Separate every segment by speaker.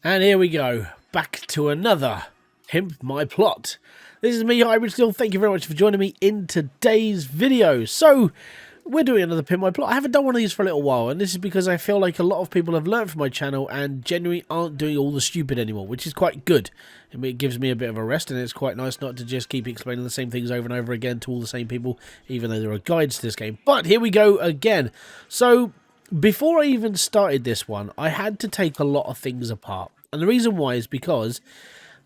Speaker 1: And here we go, back to another Pimp My Plot. This is me, Hybridsteel. Thank you very much for joining me in today's video. So, we're doing another Pimp My Plot. I haven't done one of these for a little while, and this is because I feel like a lot of people have learned from my channel and genuinely aren't doing all the stupid anymore, which is quite good. It gives me a bit of a rest, and it's quite nice not to just keep explaining the same things over and over again to all the same people, even though there are guides to this game. But here we go again. So, before I even started this one, I had to take a lot of things apart. And the reason why is because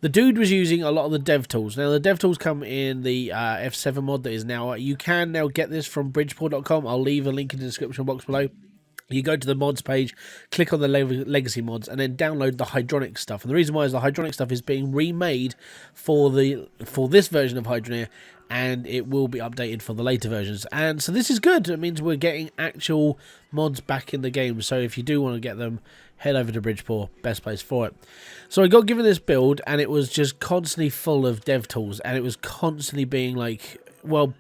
Speaker 1: the dude was using a lot of the dev tools. Now, the dev tools come in the F7 mod that is now... You can now get this from bridgeport.com. I'll leave a link in the description box below. You go to the mods page, click on the legacy mods, and then download the Hydroneer stuff. And the reason why is the Hydroneer stuff is being remade for this version of Hydroneer, and it will be updated for the later versions. And so this is good. It means we're getting actual mods back in the game. So if you do want to get them, head over to Bridgeport, best place for it. So I got given this build, and it was just constantly full of dev tools, and it was constantly being like, well,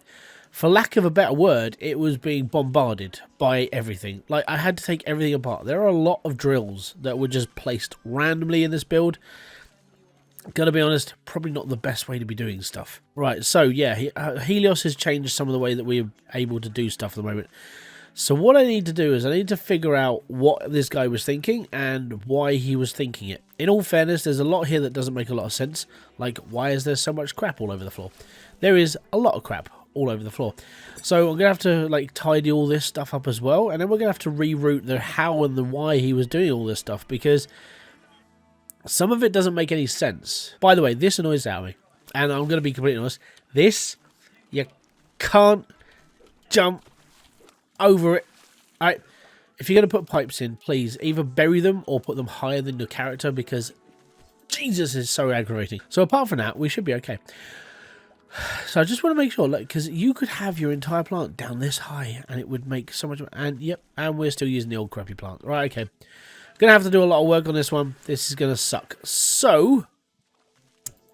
Speaker 1: for lack of a better word, it was being bombarded by everything. Like, I had to take everything apart. There are a lot of drills that were just placed randomly in this build. Gonna be honest, probably not the best way to be doing stuff. Right, so yeah, Helios has changed some of the way that we're able to do stuff at the moment. So what I need to do is I need to figure out what this guy was thinking and why he was thinking it. In all fairness, there's a lot here that doesn't make a lot of sense. Like, why is there so much crap all over the floor? There is a lot of crap all over the floor. So I'm going to have to, like, tidy all this stuff up as well. And then we're going to have to reroute the how and the why he was doing all this stuff, because some of it doesn't make any sense. By the way, this annoys the out of me. And I'm going to be completely honest. This, you can't jump over it. Alright, if you're going to put pipes in, please either bury them or put them higher than your character, because Jesus is so aggravating. So apart from that, we should be okay. So I just want to make sure, like, because you could have your entire plant down this high and it would make so much. And yep, and we're still using the old crappy plant. Right, okay. Gonna have to do a lot of work on this one. This is gonna suck. So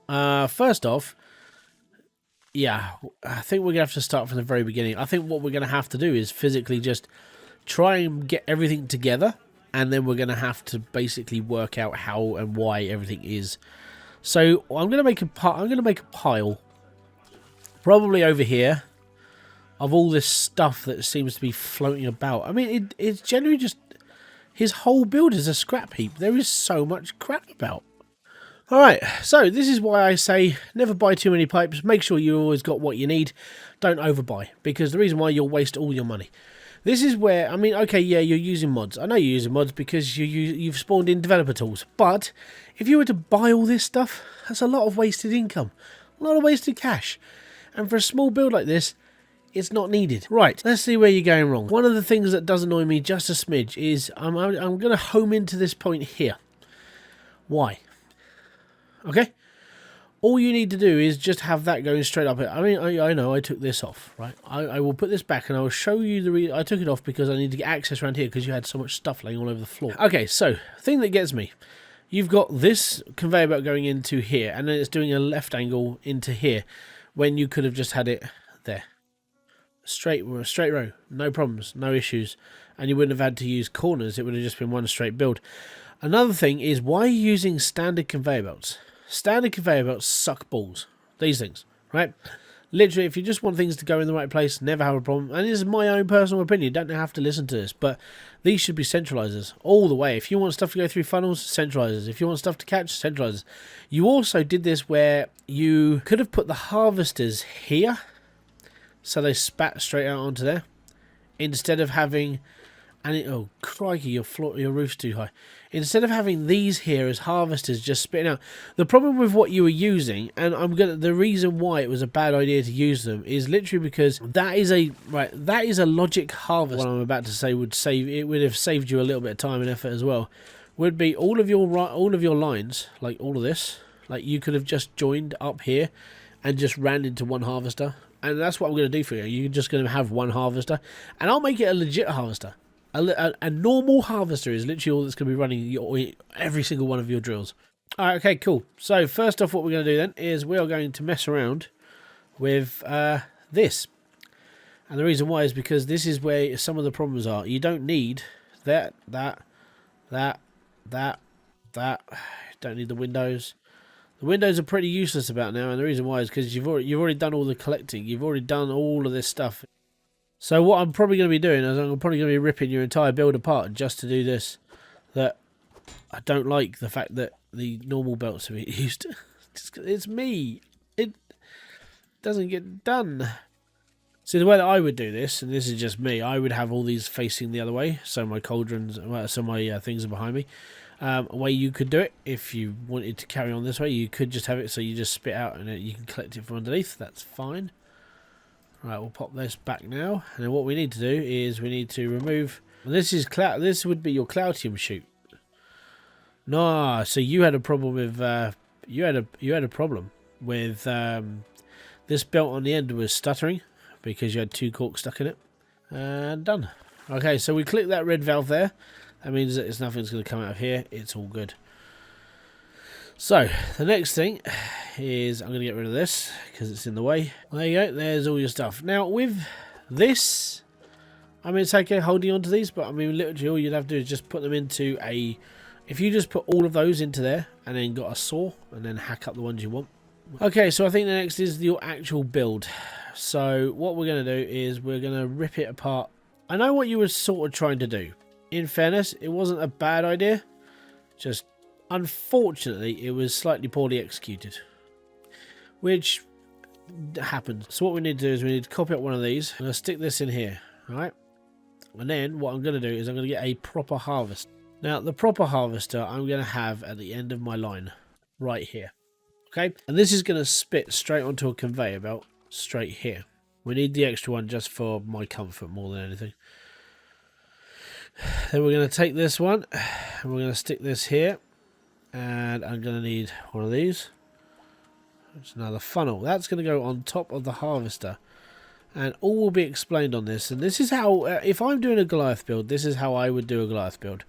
Speaker 1: first off, yeah, I think we're gonna have to start from the very beginning. I think what we're gonna have to do is physically just try and get everything together, and then we're gonna have to basically work out how and why everything is. So I'm gonna make a pile, probably over here, of all this stuff that seems to be floating about. I mean, it's generally just his whole build is a scrap heap. There is so much crap about. Alright, so this is why I say never buy too many pipes. Make sure you always got what you need. Don't overbuy, because the reason why you'll waste all your money. This is where, I mean, okay, yeah, you're using mods. I know you're using mods because you've spawned in developer tools. But if you were to buy all this stuff, that's a lot of wasted income. A lot of wasted cash. And for a small build like this, it's not needed. Right, let's see where you're going wrong. One of the things that does annoy me just a smidge is I'm going to home into this point here. Why? Okay? All you need to do is just have that going straight up. I mean, I know I took this off, right? I will put this back and I will show you the reason. I took it off because I need to get access around here because you had so much stuff laying all over the floor. Okay, so, thing that gets me. You've got this conveyor belt going into here, and then it's doing a left angle into here, when you could have just had it there. Straight row, no problems, no issues, and you wouldn't have had to use corners. It would have just been one straight build. Another thing is, why are you using standard conveyor belts? Standard conveyor belts suck balls. These things, right? Literally, if you just want things to go in the right place, never have a problem. And this is my own personal opinion. You don't have to listen to this, but these should be centralizers all the way. If you want stuff to go through funnels, centralizers. If you want stuff to catch, centralizers. You also did this where you could have put the harvesters here, so they spat straight out onto there, instead of having, oh crikey, your roof's too high. Instead of having these here as harvesters just spitting out. The problem with what you were using, and the reason why it was a bad idea to use them is literally because that is a logic harvest. What I'm about to say would have saved you a little bit of time and effort as well. Would be all of your lines, like all of this, like you could have just joined up here and just ran into one harvester. And that's what I'm going to do for you. You're just going to have one harvester. And I'll make it a legit harvester. A normal harvester is literally all that's going to be running every single one of your drills. Alright, okay, cool. So, first off, what we're going to do then is we are going to mess around with this. And the reason why is because this is where some of the problems are. You don't need that, That. Don't need the windows. The windows are pretty useless about now, and the reason why is because you've already done all the collecting. You've already done all of this stuff. So what I'm probably going to be doing is I'm probably going to be ripping your entire build apart just to do this. That I don't like the fact that the normal belts are used. It's me. It doesn't get done. See, the way that I would do this, and this is just me, I would have all these facing the other way. So my cauldrons, so my things are behind me. A way you could do it, if you wanted to carry on this way, you could just have it so you just spit out and you can collect it from underneath. That's fine. Right, we'll pop this back now. And then what we need to do is we need to remove... This is cloud. This would be your cloutium chute. No, so you had a problem with... you had a problem with... this belt on the end was stuttering because you had 2 corks stuck in it. And done. Okay, so we click that red valve there. That means that nothing's going to come out of here. It's all good. So, the next thing is I'm going to get rid of this because it's in the way. There you go. There's all your stuff. Now, with this, I mean, it's okay holding on to these, but I mean, literally all you'd have to do is just put them into a... If you just put all of those into there and then got a saw and then hack up the ones you want. Okay, so I think the next is your actual build. So, what we're going to do is we're going to rip it apart. I know what you were sort of trying to do. In fairness, it wasn't a bad idea. Just, unfortunately, it was slightly poorly executed. Which happened. So what we need to do is we need to copy up one of these. I'm going to stick this in here. Alright? And then what I'm going to do is I'm going to get a proper harvest. Now, the proper harvester I'm going to have at the end of my line. Right here. Okay? And this is going to spit straight onto a conveyor belt. Straight here. We need the extra one just for my comfort more than anything. Then we're going to take this one and we're going to stick this here, and I'm going to need one of these. It's another funnel. That's going to go on top of the harvester, and all will be explained on this. And this is how, if I'm doing a Goliath build, this is how I would do a Goliath build.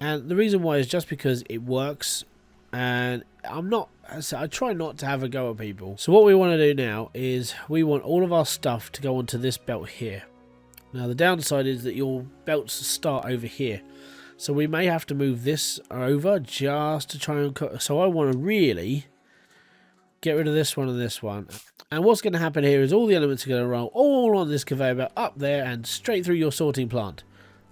Speaker 1: And the reason why is just because it works, and I try not to have a go at people. So what we want to do now is we want all of our stuff to go onto this belt here. Now the downside is that your belts start over here, so we may have to move this over just to try and cut. So I want to really get rid of this one and this one. And what's going to happen here is all the elements are going to roll all on this conveyor belt up there and straight through your sorting plant.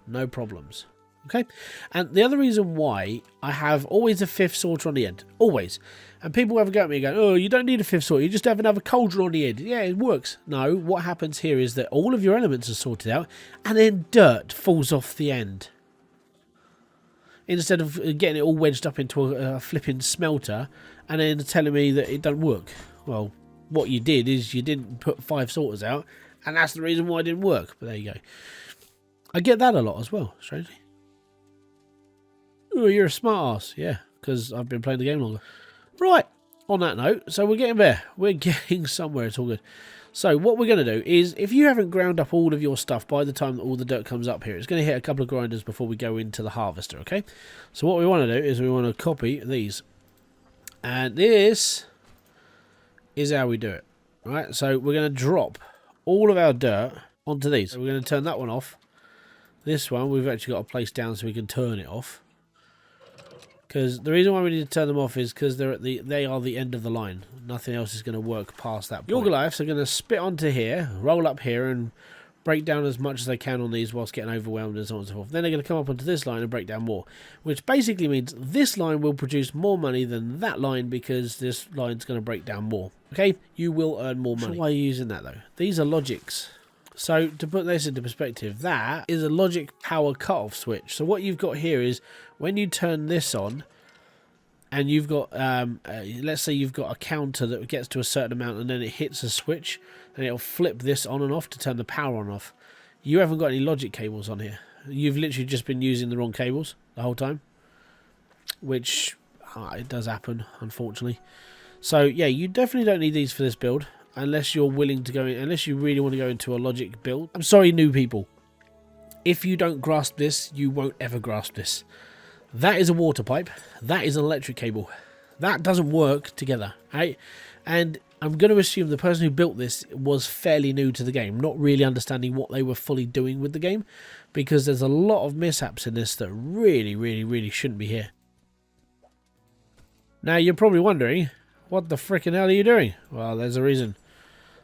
Speaker 1: No problems. Okay, and the other reason why I have always a 5th sorter on the end, always, and people have a go at me going, oh, you don't need a 5th sorter, you just have another cauldron on the end. Yeah, it works. No, what happens here is that all of your elements are sorted out and then dirt falls off the end. Instead of getting it all wedged up into a flipping smelter and then telling me that it doesn't work. Well, what you did is you didn't put 5 sorters out, and that's the reason why it didn't work. But there you go. I get that a lot as well, strangely. Oh, you're a smart ass. Yeah, because I've been playing the game longer. Right, on that note, so we're getting there. We're getting somewhere. It's all good. So what we're going to do is, if you haven't ground up all of your stuff by the time that all the dirt comes up here, it's going to hit a couple of grinders before we go into the harvester, okay? So what we want to do is we want to copy these. And this is how we do it. Right, so we're going to drop all of our dirt onto these. So we're going to turn that one off. This one, we've actually got a place down so we can turn it off. Because the reason why we need to turn them off is because they are the end of the line. Nothing else is going to work past that point. Your Goliaths are going to spit onto here, roll up here, and break down as much as they can on these whilst getting overwhelmed and so on and so forth. Then they're going to come up onto this line and break down more. Which basically means this line will produce more money than that line because this line's going to break down more. Okay? You will earn more money. So why are you using that though? These are logics. So to put this into perspective, that is a logic power cutoff switch. So what you've got here is when you turn this on, and you've got, let's say you've got a counter that gets to a certain amount and then it hits a switch and it'll flip this on and off to turn the power on and off. You haven't got any logic cables on here. You've literally just been using the wrong cables the whole time, which it does happen, unfortunately. So yeah, you definitely don't need these for this build unless you're willing to go in, unless you really want to go into a logic build. I'm sorry, new people. If you don't grasp this, you won't ever grasp this. That is a water pipe. That is an electric cable. That doesn't work together, right? And I'm going to assume the person who built this was fairly new to the game, not really understanding what they were fully doing with the game, because there's a lot of mishaps in this that really, really, really shouldn't be here. Now you're probably wondering, what the frickin' hell are you doing? Well, there's a reason.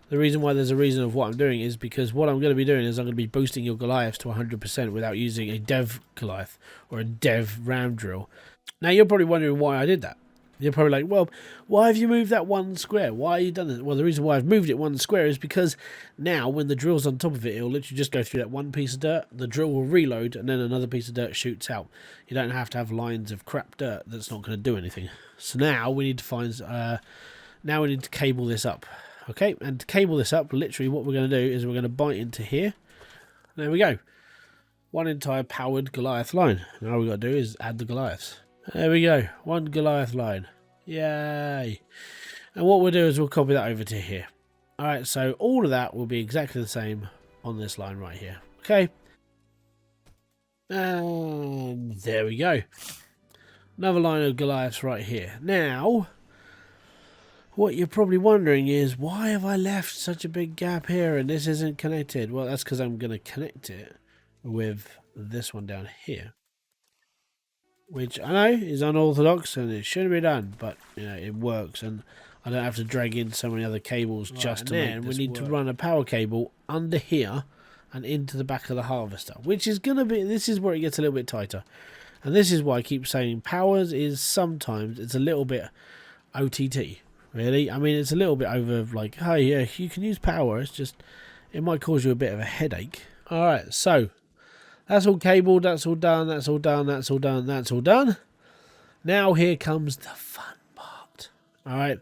Speaker 1: The reason why there's a reason of what I'm doing is because what I'm going to be doing is I'm going to be boosting your Goliaths to 100% without using a dev Goliath or a dev ram drill. Now you're probably wondering why I did that. You're probably like, well, why have you moved that one square? Why have you done it? Well, the reason why I've moved it one square is because now when the drill's on top of it, it'll literally just go through that one piece of dirt. The drill will reload and then another piece of dirt shoots out. You don't have to have lines of crap dirt that's not going to do anything. So now we need to find, now we need to cable this up. Okay, and to cable this up, literally what we're going to do is we're going to bite into here. There we go. One entire powered Goliath line. Now all we've got to do is add the Goliaths. There we go, one Goliath line. Yay! And what we'll do is we'll copy that over to here. Alright, so all of that will be exactly the same on this line right here. Okay. And there we go. Another line of Goliaths right here. Now, what you're probably wondering is, why have I left such a big gap here and this isn't connected? Well, that's because I'm going to connect it with this one down here. Which I know is unorthodox and it shouldn't be done, but you know it works, and I don't have to drag in so many other cables just to make this work. We need to run a power cable under here and into the back of the harvester, which is gonna be. This is where it gets a little bit tighter, and this is why I keep saying powers is sometimes it's a little bit OTT. Really, I mean it's a little bit over. Like, hey, yeah, you can use power. It's just it might cause you a bit of a headache. All right, so. That's all cabled, that's all done, that's all done, that's all done, that's all done. Now here comes the fun part. Alright,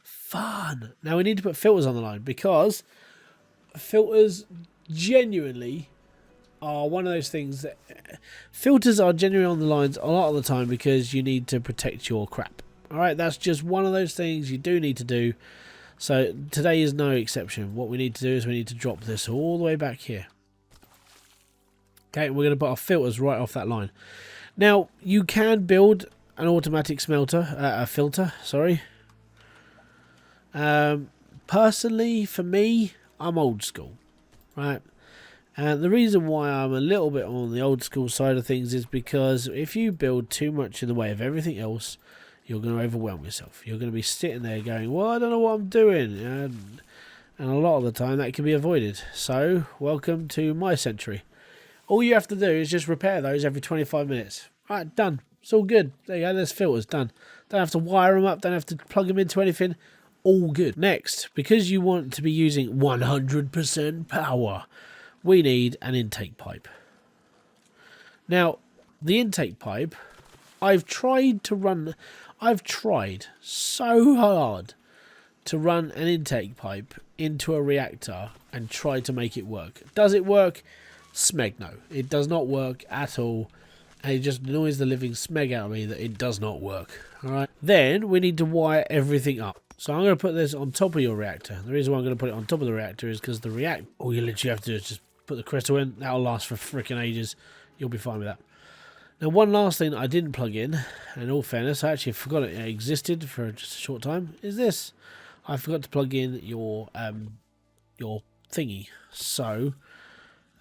Speaker 1: fun. Now we need to put filters on the line because filters genuinely are one of those things that... Filters are genuinely on the lines a lot of the time because you need to protect your crap. Alright, that's just one of those things you do need to do. So today is no exception. What we need to do is we need to drop this all the way back here. Okay, we're going to put our filters right off that line. Now, you can build an automatic filter, sorry. Personally, for me, I'm old school, right? And the reason why I'm a little bit on the old school side of things is because if you build too much in the way of everything else, you're going to overwhelm yourself. You're going to be sitting there going, well, I don't know what I'm doing. And a lot of the time that can be avoided. So, welcome to my century. All you have to do is just repair those every 25 minutes. Right, done. It's all good. There you go, there's filters, done. Don't have to wire them up, don't have to plug them into anything. All good. Next, because you want to be using 100% power, we need an intake pipe. Now, the intake pipe, I've tried so hard to run an intake pipe into a reactor and try to make it work. Does it work? Smeg no. It does not work at all. And it just annoys the living smeg out of me that it does not work. Alright. Then we need to wire everything up. So I'm going to put this on top of your reactor. The reason why I'm going to put it on top of the reactor is because the reactor, all you literally have to do is just put the crystal in. That'll last for freaking ages. You'll be fine with that. Now, one last thing that I didn't plug in, and in all fairness, I actually forgot it existed for just a short time, is this. I forgot to plug in your thingy. So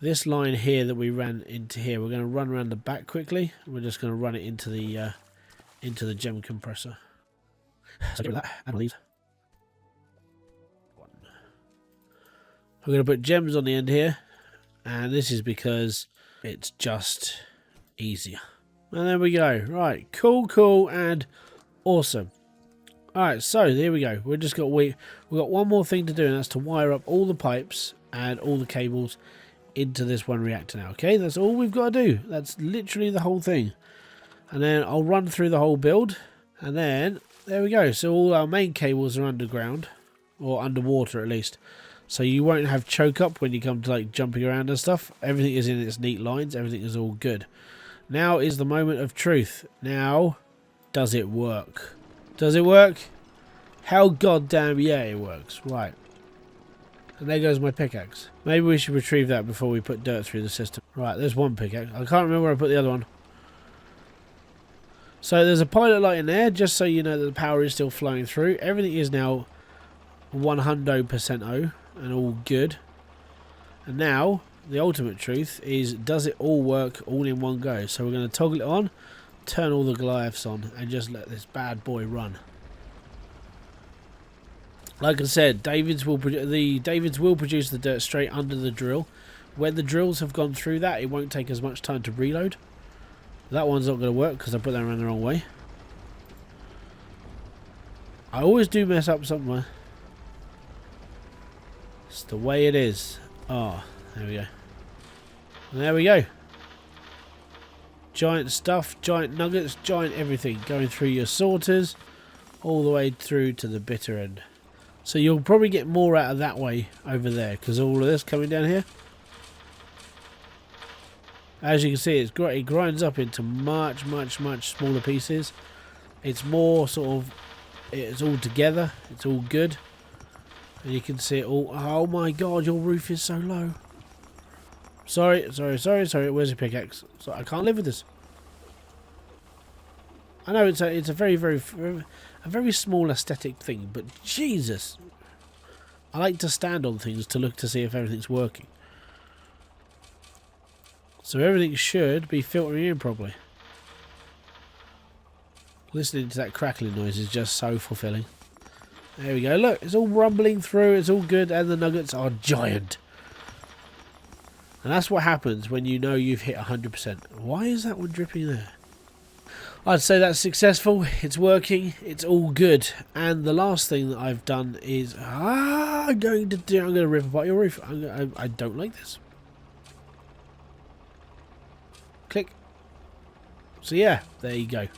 Speaker 1: this line here that we ran into here, we're going to run around the back quickly. We're just going to run it into the gem compressor. So get rid of that, and leave. We're going to put gems on the end here, and this is because it's just easier. And there we go. Right, cool, and awesome. Alright, so there we go. We've got one more thing to do, and that's to wire up all the pipes and all the cables into this one reactor now. Okay, that's all we've got to do. That's literally the whole thing. And then I'll run through the whole build, and then there we go. So all our main cables are underground, or underwater at least. So you won't have choke up when you come to like jumping around and stuff. Everything is in its neat lines. Everything is all good. Now is the moment of truth. Now, does it work? Does it work? Hell goddamn yeah, it works. Right. And there goes my pickaxe. Maybe we should retrieve that before we put dirt through the system. Right, there's one pickaxe. I can't remember where I put the other one. So there's a pilot light in there, just so you know that the power is still flowing through. Everything is now 100% and all good. And now, the ultimate truth is, does it all work all in one go? So we're going to toggle it on, turn all the Goliaths on and just let this bad boy run. Like I said, Davids will produce the dirt straight under the drill. When the drills have gone through that, it won't take as much time to reload. That one's not going to work because I put that around the wrong way. I always do mess up somewhere. It's the way it is. Oh, there we go. And there we go. Giant stuff, giant nuggets, giant everything going through your sorters all the way through to the bitter end. So you'll probably get more out of that way over there because all of this coming down here. As you can see, it grinds up into much smaller pieces. It's more sort of, it's all together, it's all good. And you can see it all. Oh my god, your roof is so low. Sorry. Where's your pickaxe? So I can't live with this. I know it's a very small aesthetic thing, but Jesus, I like to stand on things to look to see if everything's working. So everything should be filtering in properly. Listening to that crackling noise is just so fulfilling. There we go. Look, it's all rumbling through. It's all good, and the nuggets are giant. And that's what happens when you know you've hit 100%. Why is that one dripping there? I'd say that's successful. It's working. It's all good. And the last thing that I've done is I'm going to rip apart your roof. I don't like this. Click. So yeah, there you go.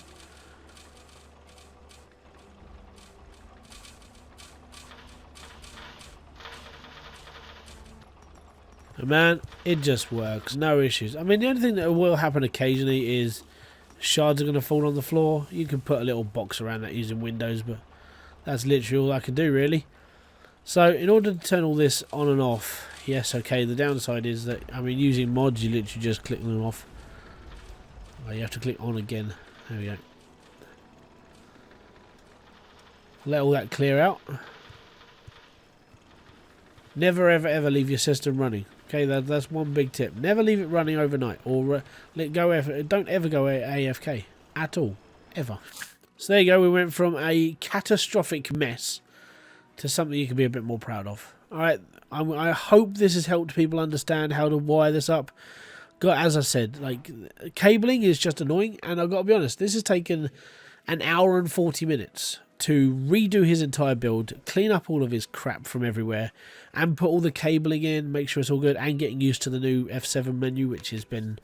Speaker 1: And man, it just works. No issues. I mean, the only thing that will happen occasionally is shards are going to fall on the floor. You can put a little box around that using Windows, but that's literally all I can do, really. So in order to turn all this on and off, yes, okay, the downside is that, I mean, using mods, you literally just click them off. Oh, you have to click on again. There we go. Let all that clear out. Never ever leave your system running. Okay, that's one big tip. Never leave it running overnight, or don't ever go AFK at all, ever. So there you go. We went from a catastrophic mess to something you can be a bit more proud of. All right, I hope this has helped people understand how to wire this up. As I said, like, cabling is just annoying, and I've got to be honest, this has taken an hour and 40 minutes to redo his entire build, clean up all of his crap from everywhere, and put all the cabling in, make sure it's all good, and getting used to the new F7 menu, which has been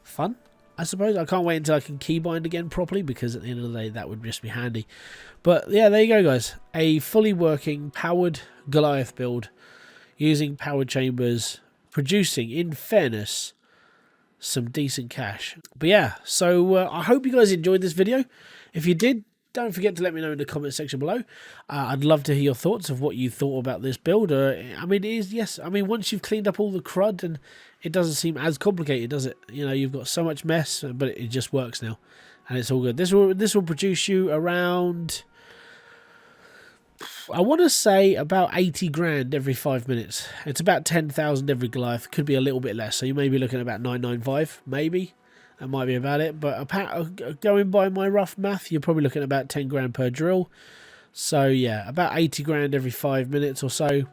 Speaker 1: fun, I suppose. I can't wait until I can keybind again properly, because at the end of the day, that would just be handy. But yeah, there you go, guys. A fully working, powered Goliath build, using powered chambers, producing, in fairness, some decent cash. But yeah, so I hope you guys enjoyed this video. If you did, don't forget to let me know in the comment section below. I'd love to hear your thoughts of what you thought about this build. I mean, it is, yes, I mean, once you've cleaned up all the crud, and it doesn't seem as complicated, does it? You know, you've got so much mess, but it just works now, and it's all good. This will produce you around, I want to say, about 80 grand every 5 minutes. It's about 10,000 every Goliath. Could be a little bit less, so you may be looking at about 995, maybe. That might be about it, but going by my rough math, you're probably looking at about 10 grand per drill. So yeah, about 80 grand every 5 minutes or so.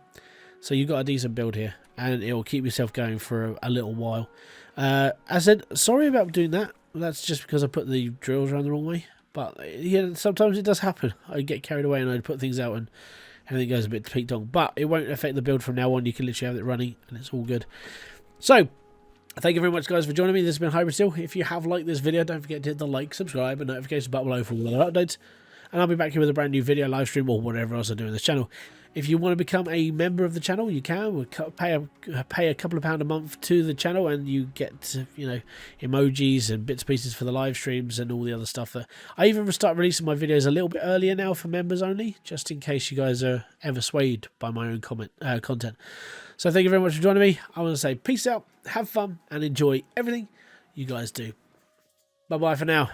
Speaker 1: So you've got a decent build here, and it'll keep yourself going for a little while. As I said, sorry about doing that. That's just because I put the drills around the wrong way. But yeah, sometimes it does happen. I get carried away and I put things out and everything goes a bit peaked on. But it won't affect the build from now on. You can literally have it running and it's all good. So, thank you very much, guys, for joining me. This has been Hybridsteel. If you have liked this video, don't forget to hit the like, subscribe, and notification button below for all other updates. And I'll be back here with a brand new video, live stream, or whatever else I do on this channel. If you want to become a member of the channel, you can. We'll pay a couple of pounds a month to the channel, and you get, you know, emojis and bits and pieces for the live streams and all the other stuff. I even start releasing my videos a little bit earlier now for members only, just in case you guys are ever swayed by my own content. So thank you very much for joining me. I want to say peace out, have fun, and enjoy everything you guys do. Bye-bye for now.